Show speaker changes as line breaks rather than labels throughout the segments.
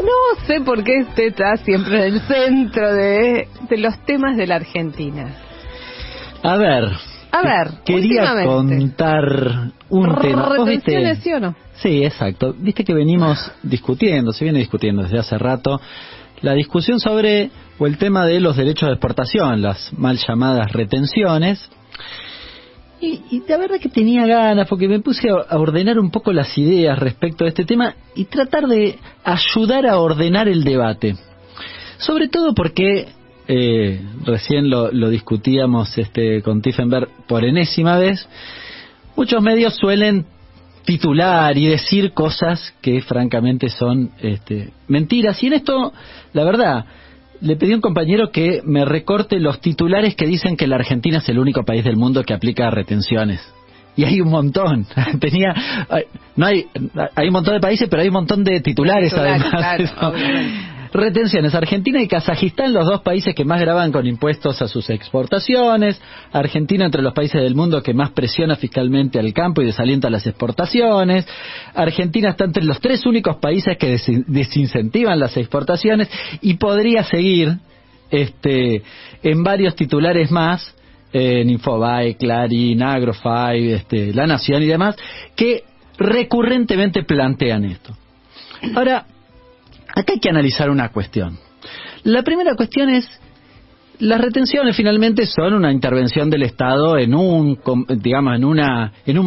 No sé por qué usted está siempre en el centro de los temas de la Argentina.
A ver, quería contar un tema.
¿Retenciones, sí o no?
Sí, exacto. Viste que venimos discutiendo, se viene discutiendo desde hace rato, la discusión sobre, o el tema de los derechos de exportación, las mal llamadas retenciones. Y la verdad que tenía ganas, porque me puse a ordenar un poco las ideas respecto a este tema y tratar de ayudar a ordenar el debate. Sobre todo porque, recién lo discutíamos con Tiefenberg por enésima vez, muchos medios suelen titular y decir cosas que francamente son mentiras. Y en esto, la verdad, le pedí a un compañero que me recorte los titulares que dicen que la Argentina es el único país del mundo que aplica retenciones. Y hay un montón. Hay un montón de países, pero hay un montón de titulares además.
Claro,
retenciones. Argentina y Kazajistán, los dos países que más graban con impuestos a sus exportaciones. Argentina entre los países del mundo que más presiona fiscalmente al campo y desalienta las exportaciones. Argentina está entre los 3 únicos países que desincentivan las exportaciones. Y podría seguir en varios titulares más, en Infobae, Clarín, Agrofy, La Nación y demás, que recurrentemente plantean esto. Ahora, acá hay que analizar una cuestión. La primera cuestión es, las retenciones finalmente son una intervención del Estado en un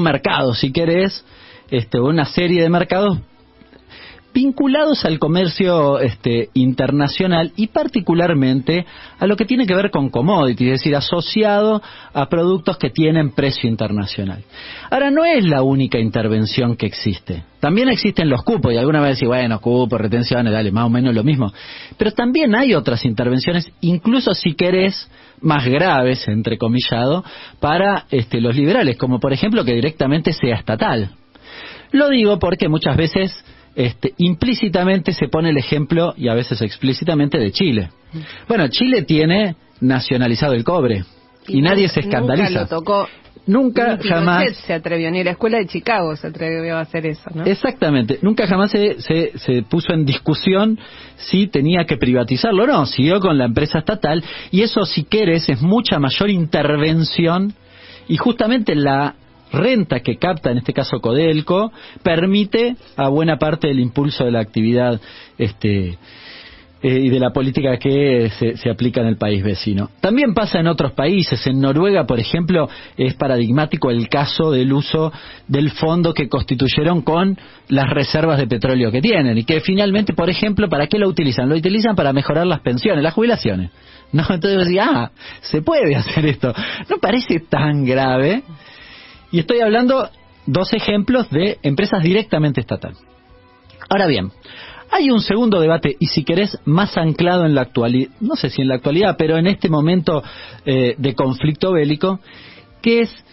mercado, si querés, una serie de mercados vinculados al comercio internacional y particularmente a lo que tiene que ver con commodities, es decir, asociado a productos que tienen precio internacional. Ahora, no es la única intervención que existe. También existen los cupos, y alguna vez decís, bueno, cupos, retenciones, dale, más o menos lo mismo. Pero también hay otras intervenciones, incluso si querés, más graves, entrecomillado, para los liberales, como por ejemplo que directamente sea estatal. Lo digo porque muchas veces implícitamente se pone el ejemplo, y a veces explícitamente, de Chile. Bueno, Chile tiene nacionalizado el cobre y nadie se escandaliza.
Nunca lo tocó.
Nunca jamás
se atrevió, ni la escuela de Chicago se atrevió a hacer eso, ¿no?
Exactamente, nunca jamás se puso en discusión si tenía que privatizarlo o no. Siguió con la empresa estatal, y eso, si querés, es mucha mayor intervención, y justamente la renta que capta, en este caso Codelco, permite a buena parte del impulso de la actividad y de la política que se aplica en el país vecino. También pasa en otros países. En Noruega, por ejemplo, es paradigmático el caso del uso del fondo que constituyeron con las reservas de petróleo que tienen, y que finalmente, por ejemplo, ¿para qué lo utilizan? Lo utilizan para mejorar las pensiones, las jubilaciones. No, entonces decía, se puede hacer esto. No parece tan grave. Y estoy hablando 2 ejemplos de empresas directamente estatales. Ahora bien, hay un segundo debate, y si querés, más anclado en la actualidad, no sé si en la actualidad, pero en este momento de conflicto bélico, que es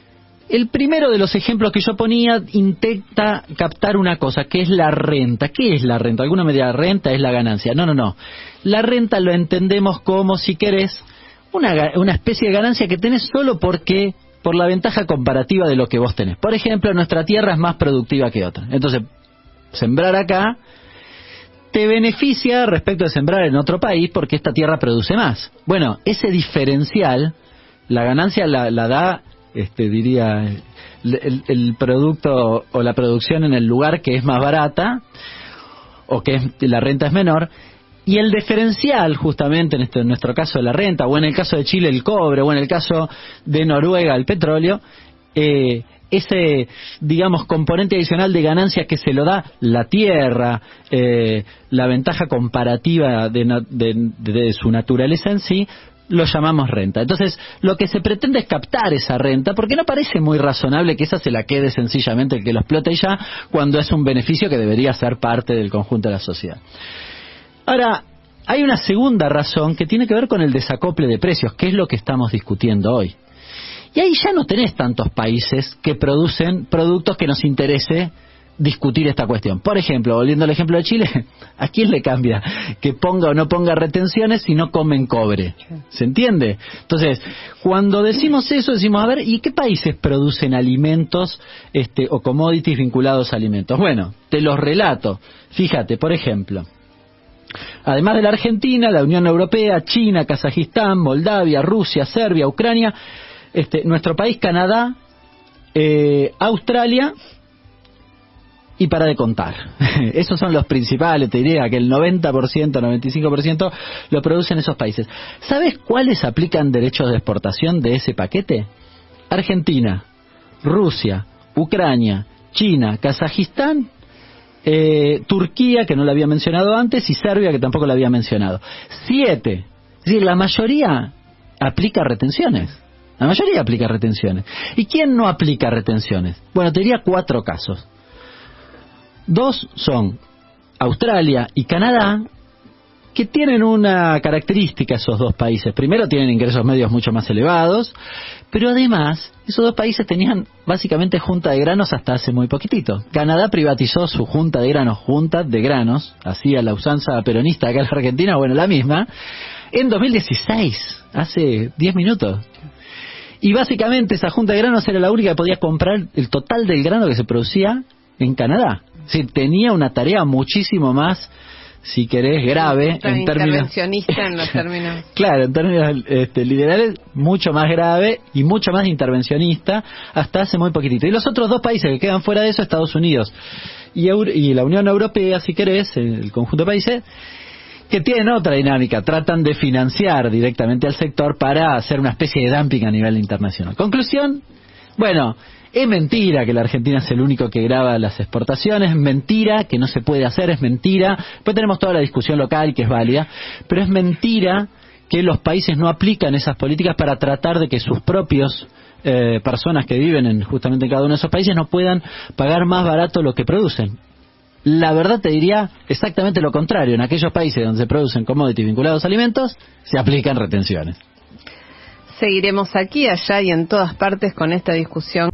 el primero de los ejemplos que yo ponía. Intenta captar una cosa, que es la renta. ¿Qué es la renta? Alguna me dirá, renta es la ganancia. No. La renta lo entendemos como, si querés, una especie de ganancia que tenés solo por la ventaja comparativa de lo que vos tenés. Por ejemplo, nuestra tierra es más productiva que otra. Entonces, sembrar acá te beneficia respecto de sembrar en otro país porque esta tierra produce más. Bueno, ese diferencial, la ganancia la da, diría, el producto o la producción en el lugar que es más barata, o que la renta es menor. Y el diferencial, justamente en nuestro caso de la renta, o en el caso de Chile el cobre, o en el caso de Noruega el petróleo, ese, digamos, componente adicional de ganancias que se lo da la tierra, la ventaja comparativa de su naturaleza en sí, lo llamamos renta. Entonces, lo que se pretende es captar esa renta, porque no parece muy razonable que esa se la quede sencillamente el que lo explote y ya, cuando es un beneficio que debería ser parte del conjunto de la sociedad. Ahora, hay una segunda razón que tiene que ver con el desacople de precios, que es lo que estamos discutiendo hoy. Y ahí ya no tenés tantos países que producen productos que nos interese discutir esta cuestión. Por ejemplo, volviendo al ejemplo de Chile, ¿a quién le cambia que ponga o no ponga retenciones si no comen cobre? ¿Se entiende? Entonces, cuando decimos eso, decimos, a ver, ¿y qué países producen alimentos o commodities vinculados a alimentos? Bueno, te los relato. Fíjate, por ejemplo, Además de la Argentina, la Unión Europea, China, Kazajistán, Moldavia, Rusia, Serbia, Ucrania, nuestro país, Canadá, Australia, y para de contar. Esos son los principales, te diría que el 90%, 95% lo producen esos países. ¿Sabes cuáles aplican derechos de exportación de ese paquete? Argentina, Rusia, Ucrania, China, Kazajistán, Turquía, que no lo había mencionado antes, y Serbia, que tampoco lo había mencionado. 7. Es decir, la mayoría aplica retenciones. La mayoría aplica retenciones. ¿Y quién no aplica retenciones? Bueno, te diría 4 casos. 2 son Australia y Canadá, que tienen una característica esos 2 países. Primero, tienen ingresos medios mucho más elevados, pero además, esos 2 países tenían básicamente junta de granos hasta hace muy poquitito. Canadá privatizó su junta de granos, así a la usanza peronista acá en la Argentina, bueno, la misma, en 2016, hace 10 minutos. Y básicamente esa junta de granos era la única que podía comprar el total del grano que se producía en Canadá. Sí, tenía una tarea muchísimo más, si querés, grave en términos
intervencionista en los términos.
Claro, en términos liberales, mucho más grave y mucho más intervencionista hasta hace muy poquitito. Y los otros 2 países que quedan fuera de eso, Estados Unidos y la Unión Europea, si querés, el conjunto de países, que tienen otra dinámica, tratan de financiar directamente al sector para hacer una especie de dumping a nivel internacional. Conclusión, bueno, es mentira que la Argentina es el único que grava las exportaciones, es mentira que no se puede hacer, es mentira. Después tenemos toda la discusión local que es válida, pero es mentira que los países no aplican esas políticas para tratar de que sus propios personas que viven justamente en cada uno de esos países no puedan pagar más barato lo que producen. La verdad te diría exactamente lo contrario. En aquellos países donde se producen commodities vinculados a alimentos, se aplican retenciones.
Seguiremos aquí, allá y en todas partes con esta discusión.